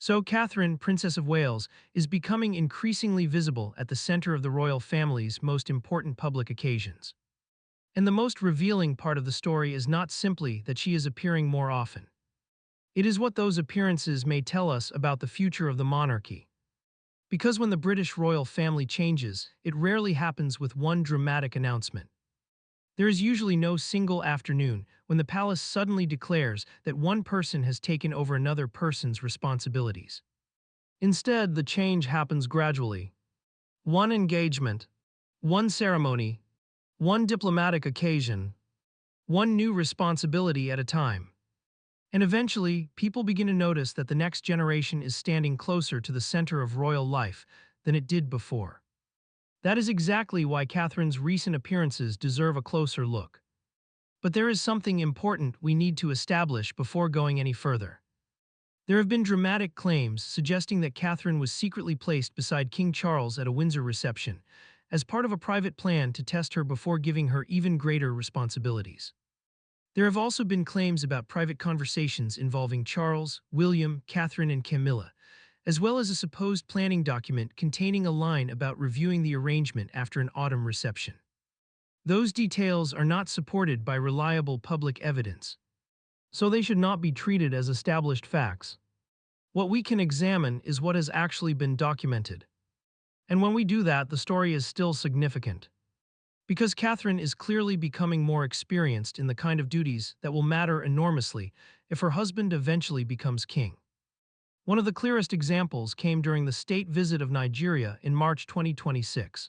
So Catherine, Princess of Wales, is becoming increasingly visible at the center of the royal family's most important public occasions. And the most revealing part of the story is not simply that she is appearing more often. It is what those appearances may tell us about the future of the monarchy. Because when the British royal family changes, it rarely happens with one dramatic announcement. There is usually no single afternoon when the palace suddenly declares that one person has taken over another person's responsibilities. Instead, the change happens gradually. One engagement, one ceremony, one diplomatic occasion, one new responsibility at a time. And eventually, people begin to notice that the next generation is standing closer to the center of royal life than it did before. That is exactly why Catherine's recent appearances deserve a closer look. But there is something important we need to establish before going any further. There have been dramatic claims suggesting that Catherine was secretly placed beside King Charles at a Windsor reception, as part of a private plan to test her before giving her even greater responsibilities. There have also been claims about private conversations involving Charles, William, Catherine, and Camilla, as well as a supposed planning document containing a line about reviewing the arrangement after an autumn reception. Those details are not supported by reliable public evidence, so they should not be treated as established facts. What we can examine is what has actually been documented. And when we do that, the story is still significant. Because Catherine is clearly becoming more experienced in the kind of duties that will matter enormously if her husband eventually becomes king. One of the clearest examples came during the state visit of Nigeria in March 2026.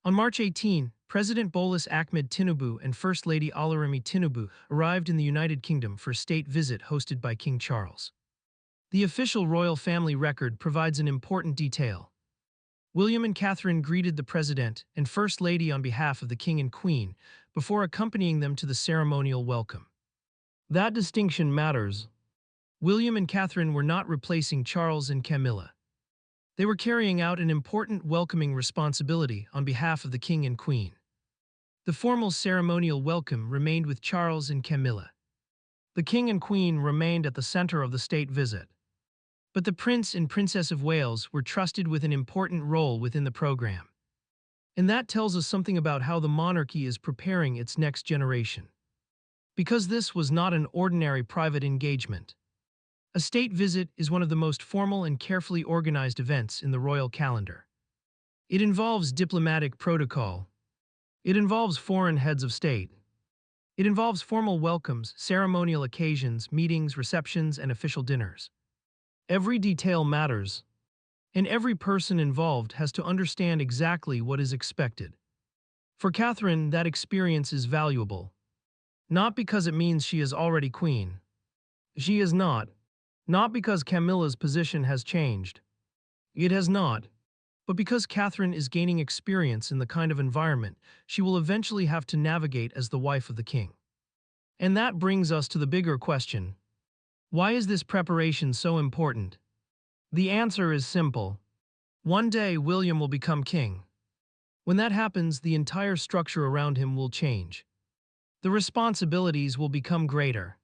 On March 18, President Bolas Ahmed Tinubu and First Lady Olorunmi Tinubu arrived in the United Kingdom for a state visit hosted by King Charles. The official royal family record provides an important detail. William and Catherine greeted the President and First Lady on behalf of the King and Queen before accompanying them to the ceremonial welcome. That distinction matters. William and Catherine were not replacing Charles and Camilla. They were carrying out an important welcoming responsibility on behalf of the King and Queen. The formal ceremonial welcome remained with Charles and Camilla. The King and Queen remained at the center of the state visit. But the Prince and Princess of Wales were trusted with an important role within the program. And that tells us something about how the monarchy is preparing its next generation. Because this was not an ordinary private engagement. A state visit is one of the most formal and carefully organized events in the royal calendar. It involves diplomatic protocol. It involves foreign heads of state. It involves formal welcomes, ceremonial occasions, meetings, receptions, and official dinners. Every detail matters, and every person involved has to understand exactly what is expected. For Catherine, that experience is valuable. Not because it means she is already queen. She is not. Not because Camilla's position has changed. It has not. But because Catherine is gaining experience in the kind of environment she will eventually have to navigate as the wife of the king. And that brings us to the bigger question. Why is this preparation so important? The answer is simple. One day William will become king. When that happens, the entire structure around him will change. The responsibilities will become greater.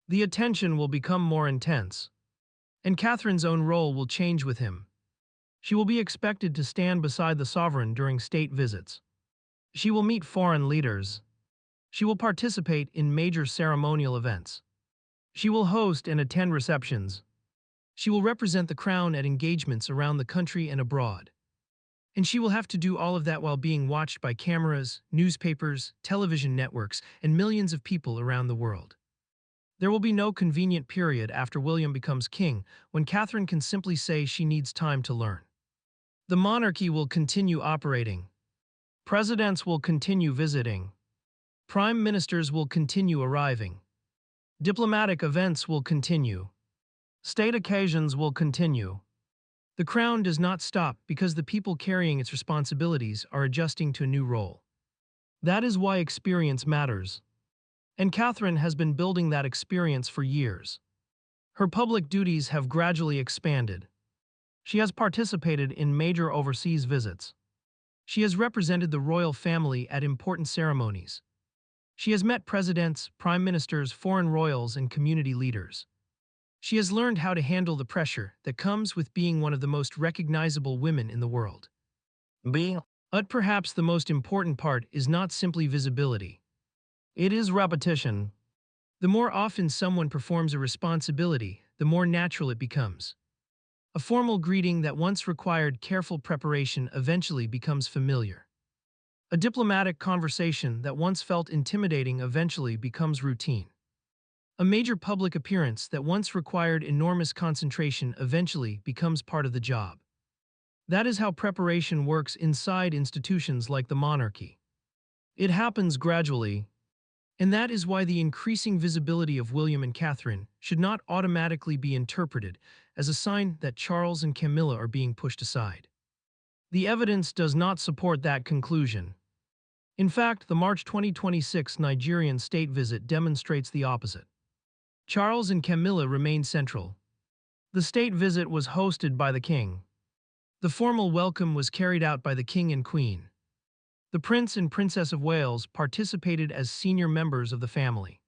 The attention will become more intense. And Catherine's own role will change with him. She will be expected to stand beside the sovereign during state visits. She will meet foreign leaders. She will participate in major ceremonial events. She will host and attend receptions. She will represent the crown at engagements around the country and abroad. And she will have to do all of that while being watched by cameras, newspapers, television networks, and millions of people around the world. There will be no convenient period after William becomes king when Catherine can simply say she needs time to learn. The monarchy will continue operating. Presidents will continue visiting. Prime ministers will continue arriving. Diplomatic events will continue. State occasions will continue. The crown does not stop because the people carrying its responsibilities are adjusting to a new role. That is why experience matters. And Catherine has been building that experience for years. Her public duties have gradually expanded. She has participated in major overseas visits. She has represented the royal family at important ceremonies. She has met presidents, prime ministers, foreign royals, and community leaders. She has learned how to handle the pressure that comes with being one of the most recognizable women in the world. B. But perhaps the most important part is not simply visibility. It is repetition. The more often someone performs a responsibility, the more natural it becomes. A formal greeting that once required careful preparation eventually becomes familiar. A diplomatic conversation that once felt intimidating eventually becomes routine. A major public appearance that once required enormous concentration eventually becomes part of the job. That is how preparation works inside institutions like the monarchy. It happens gradually, and that is why the increasing visibility of William and Catherine should not automatically be interpreted as a sign that Charles and Camilla are being pushed aside. The evidence does not support that conclusion. In fact, the March 2026 Nigerian state visit demonstrates the opposite. Charles and Camilla remain central. The state visit was hosted by the king. The formal welcome was carried out by the king and queen. The Prince and Princess of Wales participated as senior members of the family.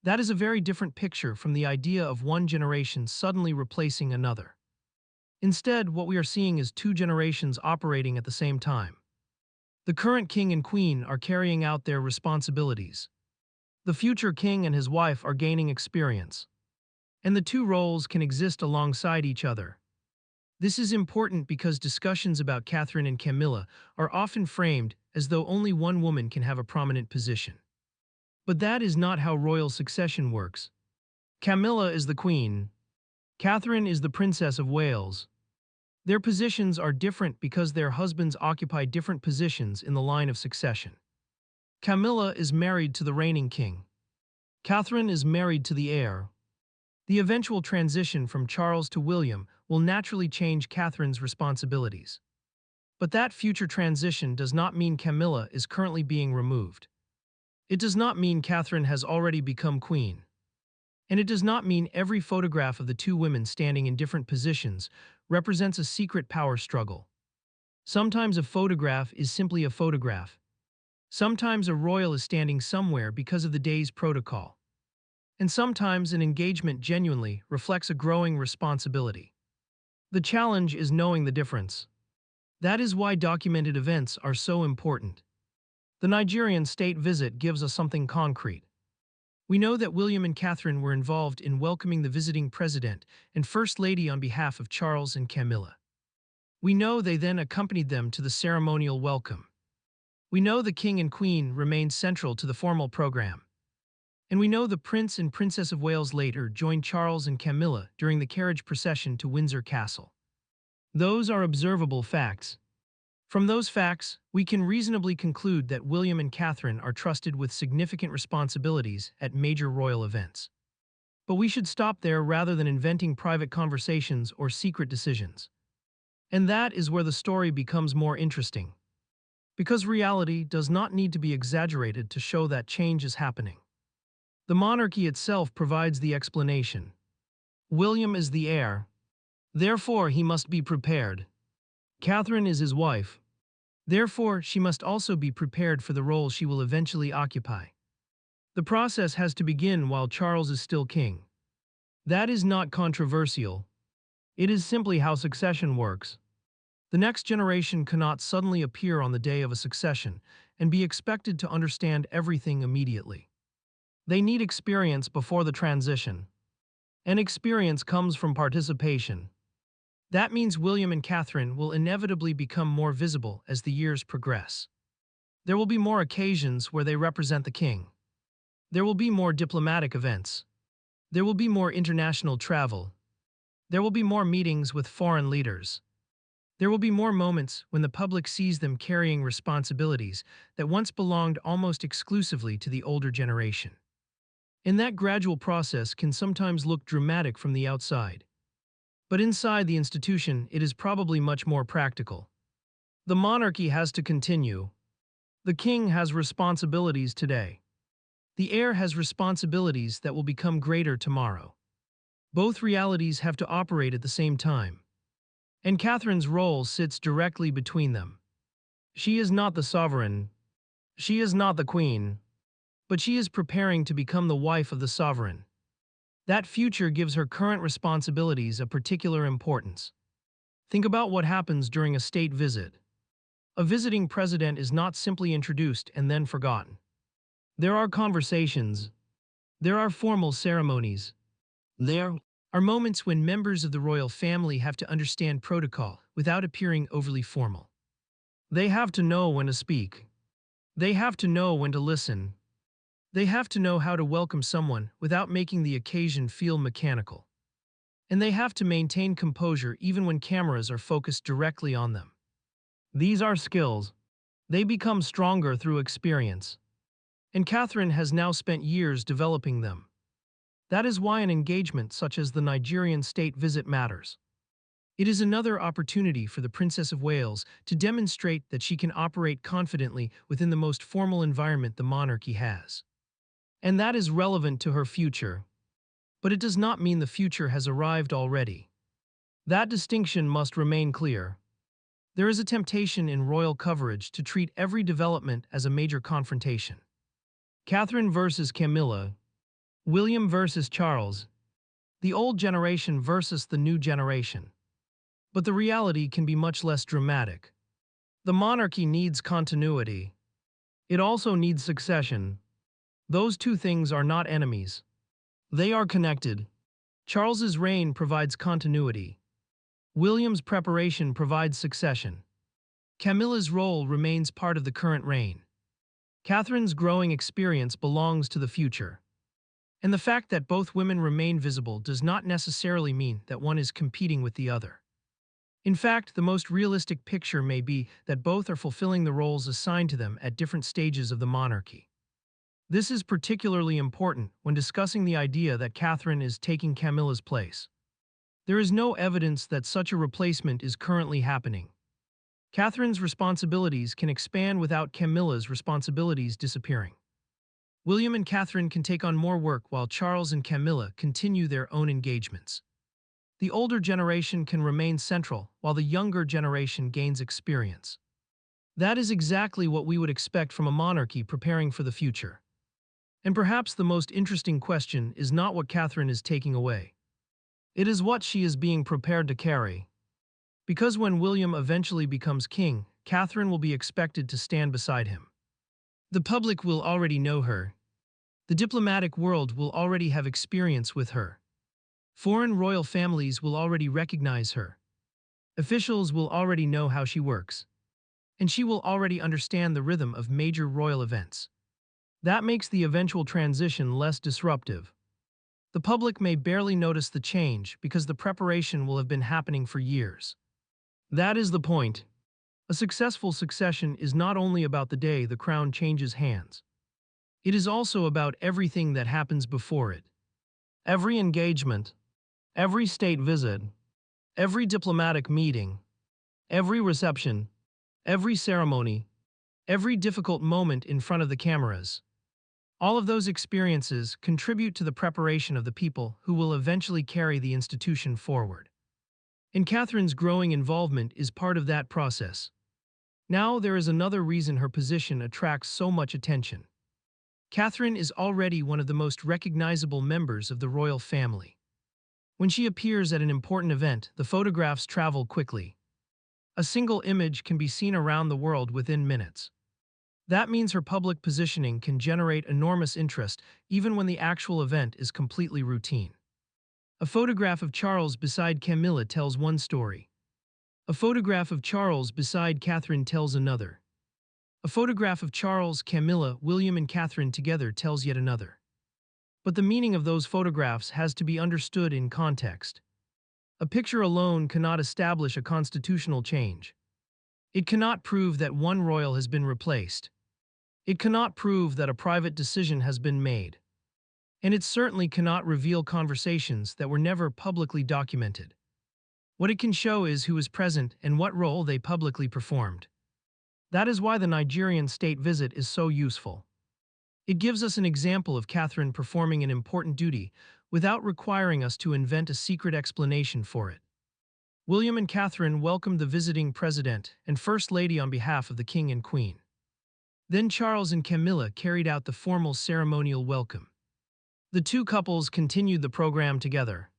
That is a very different picture from the idea of one generation suddenly replacing another. Instead, what we are seeing is two generations operating at the same time. The current king and queen are carrying out their responsibilities. The future king and his wife are gaining experience. And the two roles can exist alongside each other. This is important because discussions about Catherine and Camilla are often framed as though only one woman can have a prominent position. But that is not how royal succession works. Camilla is the queen. Catherine is the Princess of Wales. Their positions are different because their husbands occupy different positions in the line of succession. Camilla is married to the reigning king. Catherine is married to the heir. The eventual transition from Charles to William will naturally change Catherine's responsibilities. But that future transition does not mean Camilla is currently being removed. It does not mean Catherine has already become queen. And it does not mean every photograph of the two women standing in different positions represents a secret power struggle. Sometimes a photograph is simply a photograph. Sometimes a royal is standing somewhere because of the day's protocol. And sometimes an engagement genuinely reflects a growing responsibility. The challenge is knowing the difference. That is why documented events are so important. The Nigerian state visit gives us something concrete. We know that William and Catherine were involved in welcoming the visiting president and first lady on behalf of Charles and Camilla. We know they then accompanied them to the ceremonial welcome. We know the king and queen remained central to the formal program. And we know the Prince and Princess of Wales later joined Charles and Camilla during the carriage procession to Windsor Castle. Those are observable facts. From those facts, we can reasonably conclude that William and Catherine are trusted with significant responsibilities at major royal events. But we should stop there rather than inventing private conversations or secret decisions. And that is where the story becomes more interesting. Because reality does not need to be exaggerated to show that change is happening. The monarchy itself provides the explanation. William is the heir. Therefore, he must be prepared. Catherine is his wife. Therefore, she must also be prepared for the role she will eventually occupy. The process has to begin while Charles is still king. That is not controversial. It is simply how succession works. The next generation cannot suddenly appear on the day of a succession and be expected to understand everything immediately. They need experience before the transition. And experience comes from participation. That means William and Catherine will inevitably become more visible as the years progress. There will be more occasions where they represent the king. There will be more diplomatic events. There will be more international travel. There will be more meetings with foreign leaders. There will be more moments when the public sees them carrying responsibilities that once belonged almost exclusively to the older generation. And that gradual process can sometimes look dramatic from the outside. But inside the institution, it is probably much more practical. The monarchy has to continue. The king has responsibilities today. The heir has responsibilities that will become greater tomorrow. Both realities have to operate at the same time. And Catherine's role sits directly between them. She is not the sovereign. She is not the queen. But she is preparing to become the wife of the sovereign. That future gives her current responsibilities a particular importance. Think about what happens during a state visit. A visiting president is not simply introduced and then forgotten. There are conversations, there are formal ceremonies, there are moments when members of the royal family have to understand protocol without appearing overly formal. They have to know when to speak. They have to know when to listen. They have to know how to welcome someone without making the occasion feel mechanical. And they have to maintain composure even when cameras are focused directly on them. These are skills. They become stronger through experience. And Catherine has now spent years developing them. That is why an engagement such as the Nigerian state visit matters. It is another opportunity for the Princess of Wales to demonstrate that she can operate confidently within the most formal environment the monarchy has. And that is relevant to her future. But it does not mean the future has arrived already. That distinction must remain clear. There is a temptation in royal coverage to treat every development as a major confrontation. Catherine versus Camilla, William versus Charles, the old generation versus the new generation. But the reality can be much less dramatic. The monarchy needs continuity. It also needs succession. Those two things are not enemies. They are connected. Charles's reign provides continuity. William's preparation provides succession. Camilla's role remains part of the current reign. Catherine's growing experience belongs to the future. And the fact that both women remain visible does not necessarily mean that one is competing with the other. In fact, the most realistic picture may be that both are fulfilling the roles assigned to them at different stages of the monarchy. This is particularly important when discussing the idea that Catherine is taking Camilla's place. There is no evidence that such a replacement is currently happening. Catherine's responsibilities can expand without Camilla's responsibilities disappearing. William and Catherine can take on more work while Charles and Camilla continue their own engagements. The older generation can remain central while the younger generation gains experience. That is exactly what we would expect from a monarchy preparing for the future. And perhaps the most interesting question is not what Catherine is taking away. It is what she is being prepared to carry. Because when William eventually becomes king, Catherine will be expected to stand beside him. The public will already know her. The diplomatic world will already have experience with her. Foreign royal families will already recognize her. Officials will already know how she works. And she will already understand the rhythm of major royal events. That makes the eventual transition less disruptive. The public may barely notice the change because the preparation will have been happening for years. That is the point. A successful succession is not only about the day the crown changes hands. It is also about everything that happens before it. Every engagement, every state visit, every diplomatic meeting, every reception, every ceremony, every difficult moment in front of the cameras. All of those experiences contribute to the preparation of the people who will eventually carry the institution forward. And Catherine's growing involvement is part of that process. Now there is another reason her position attracts so much attention. Catherine is already one of the most recognizable members of the royal family. When she appears at an important event, the photographs travel quickly. A single image can be seen around the world within minutes. That means her public positioning can generate enormous interest even when the actual event is completely routine. A photograph of Charles beside Camilla tells one story. A photograph of Charles beside Catherine tells another. A photograph of Charles, Camilla, William and Catherine together tells yet another. But the meaning of those photographs has to be understood in context. A picture alone cannot establish a constitutional change. It cannot prove that one royal has been replaced. It cannot prove that a private decision has been made. And it certainly cannot reveal conversations that were never publicly documented. What it can show is who was present and what role they publicly performed. That is why the Nigerian state visit is so useful. It gives us an example of Catherine performing an important duty without requiring us to invent a secret explanation for it. William and Catherine welcomed the visiting president and First Lady on behalf of the King and Queen. Then Charles and Camilla carried out the formal ceremonial welcome. The two couples continued the program together.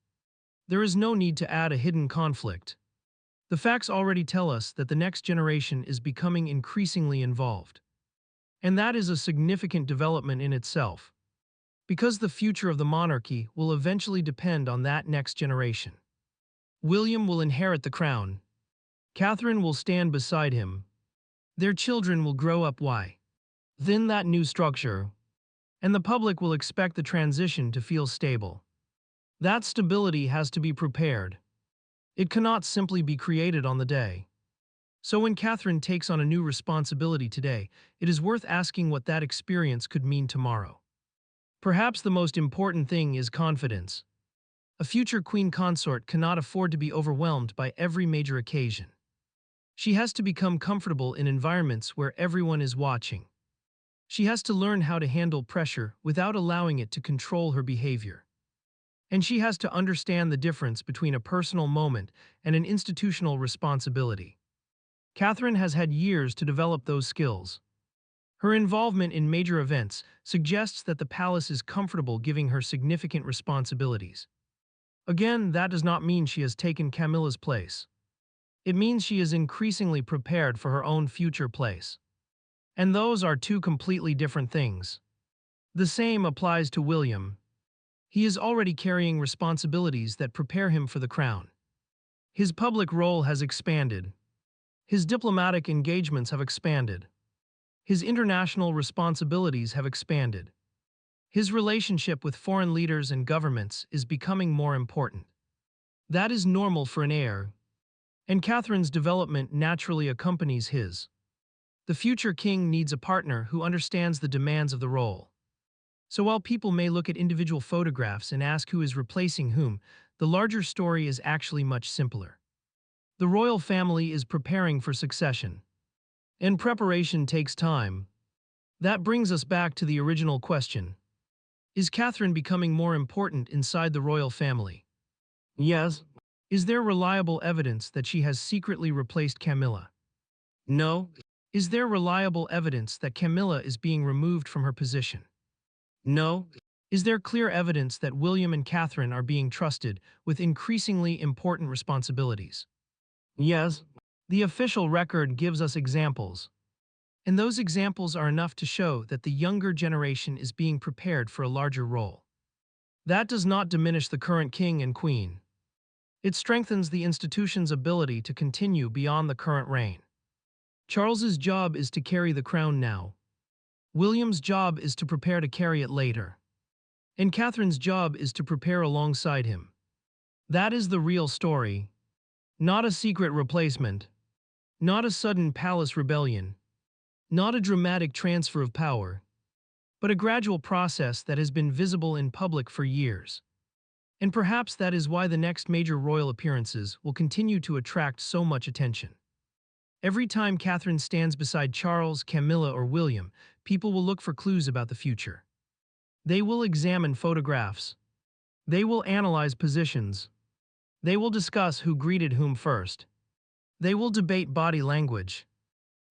There is no need to add a hidden conflict. The facts already tell us that the next generation is becoming increasingly involved. And that is a significant development in itself, because the future of the monarchy will eventually depend on that next generation. William will inherit the crown. Catherine will stand beside him. Their children will grow up within that new structure, and the public will expect the transition to feel stable. That stability has to be prepared. It cannot simply be created on the day. So when Catherine takes on a new responsibility today, it is worth asking what that experience could mean tomorrow. Perhaps the most important thing is confidence. A future queen consort cannot afford to be overwhelmed by every major occasion. She has to become comfortable in environments where everyone is watching. She has to learn how to handle pressure without allowing it to control her behavior. And she has to understand the difference between a personal moment and an institutional responsibility. Catherine has had years to develop those skills. Her involvement in major events suggests that the palace is comfortable giving her significant responsibilities. Again, that does not mean she has taken Camilla's place. It means she is increasingly prepared for her own future place. And those are two completely different things. The same applies to William. He is already carrying responsibilities that prepare him for the crown. His public role has expanded. His diplomatic engagements have expanded. His international responsibilities have expanded. His relationship with foreign leaders and governments is becoming more important. That is normal for an heir, and Catherine's development naturally accompanies his. The future king needs a partner who understands the demands of the role. So while people may look at individual photographs and ask who is replacing whom, the larger story is actually much simpler. The royal family is preparing for succession. And preparation takes time. That brings us back to the original question. Is Catherine becoming more important inside the royal family? Yes. Is there reliable evidence that she has secretly replaced Camilla? No. Is there reliable evidence that Camilla is being removed from her position? No. Is there clear evidence that William and Catherine are being trusted with increasingly important responsibilities? Yes. The official record gives us examples. And those examples are enough to show that the younger generation is being prepared for a larger role. That does not diminish the current king and queen. It strengthens the institution's ability to continue beyond the current reign. Charles's job is to carry the crown now. William's job is to prepare to carry it later. And Catherine's job is to prepare alongside him. That is the real story. Not a secret replacement. Not a sudden palace rebellion. Not a dramatic transfer of power, but a gradual process that has been visible in public for years. And perhaps that is why the next major royal appearances will continue to attract so much attention. Every time Catherine stands beside Charles, Camilla, or William, people will look for clues about the future. They will examine photographs. They will analyze positions. They will discuss who greeted whom first. They will debate body language.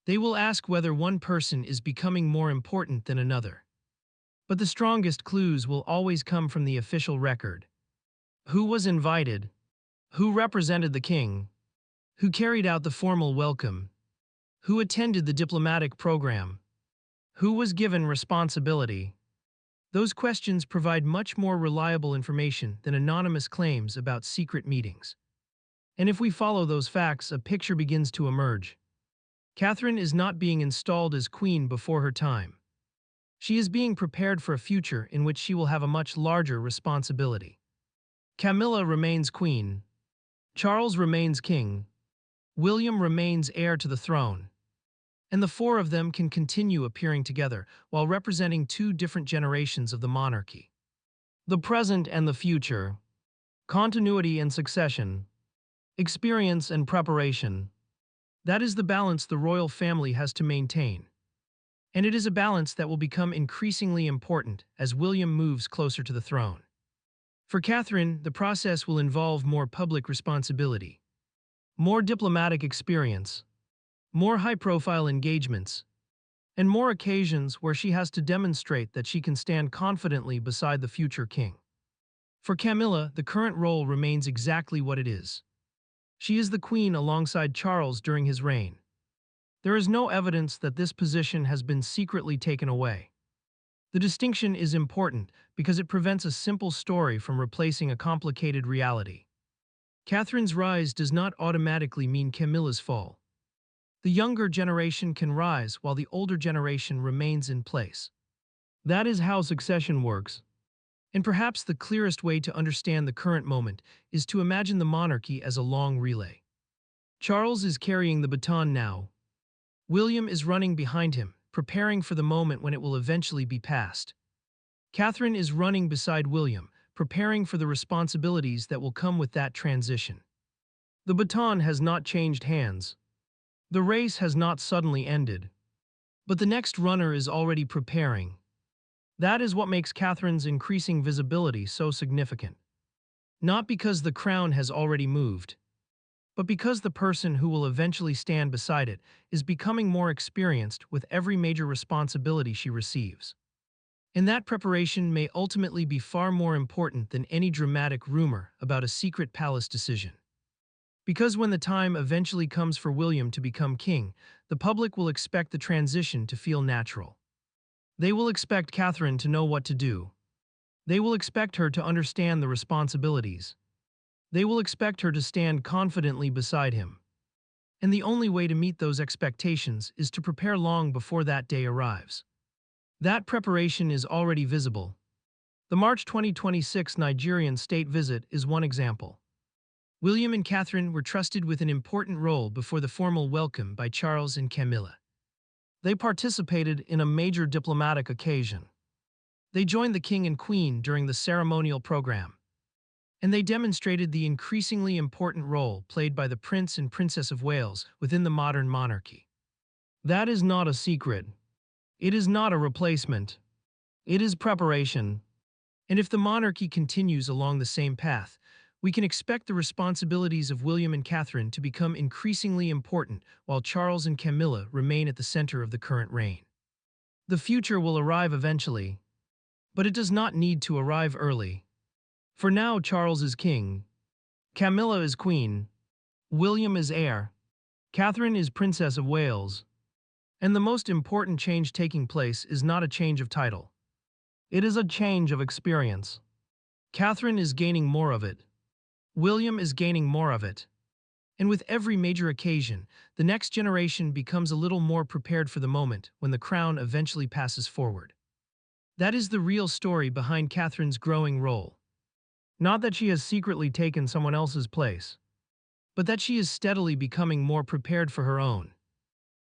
They will ask whether one person is becoming more important than another. But the strongest clues will always come from the official record. Who was invited? Who represented the king? Who carried out the formal welcome? Who attended the diplomatic program? Who was given responsibility? Those questions provide much more reliable information than anonymous claims about secret meetings. And if we follow those facts, a picture begins to emerge. Catherine is not being installed as queen before her time. She is being prepared for a future in which she will have a much larger responsibility. Camilla remains queen. Charles remains king. William remains heir to the throne. And the four of them can continue appearing together while representing two different generations of the monarchy. The present and the future. Continuity and succession. Experience and preparation. That is the balance the royal family has to maintain. And it is a balance that will become increasingly important as William moves closer to the throne. For Catherine, the process will involve more public responsibility, more diplomatic experience, more high-profile engagements, and more occasions where she has to demonstrate that she can stand confidently beside the future king. For Camilla, the current role remains exactly what it is. She is the queen alongside Charles during his reign. There is no evidence that this position has been secretly taken away. The distinction is important because it prevents a simple story from replacing a complicated reality. Catherine's rise does not automatically mean Camilla's fall. The younger generation can rise while the older generation remains in place. That is how succession works. And perhaps the clearest way to understand the current moment is to imagine the monarchy as a long relay. Charles is carrying the baton now. William is running behind him, preparing for the moment when it will eventually be passed. Catherine is running beside William, preparing for the responsibilities that will come with that transition. The baton has not changed hands. The race has not suddenly ended. But the next runner is already preparing. That is what makes Catherine's increasing visibility so significant. Not because the crown has already moved, but because the person who will eventually stand beside it is becoming more experienced with every major responsibility she receives. And that preparation may ultimately be far more important than any dramatic rumor about a secret palace decision. Because when the time eventually comes for William to become king, the public will expect the transition to feel natural. They will expect Catherine to know what to do. They will expect her to understand the responsibilities. They will expect her to stand confidently beside him. And the only way to meet those expectations is to prepare long before that day arrives. That preparation is already visible. The March 2026 Nigerian state visit is one example. William and Catherine were trusted with an important role before the formal welcome by Charles and Camilla. They participated in a major diplomatic occasion. They joined the king and queen during the ceremonial program. And they demonstrated the increasingly important role played by the Prince and Princess of Wales within the modern monarchy. That is not a secret. It is not a replacement. It is preparation. And if the monarchy continues along the same path, we can expect the responsibilities of William and Catherine to become increasingly important while Charles and Camilla remain at the center of the current reign. The future will arrive eventually, but it does not need to arrive early. For now, Charles is king, Camilla is queen, William is heir, Catherine is Princess of Wales, and the most important change taking place is not a change of title. It is a change of experience. Catherine is gaining more of it. William is gaining more of it. And with every major occasion, the next generation becomes a little more prepared for the moment when the crown eventually passes forward. That is the real story behind Catherine's growing role. Not that she has secretly taken someone else's place, but that she is steadily becoming more prepared for her own.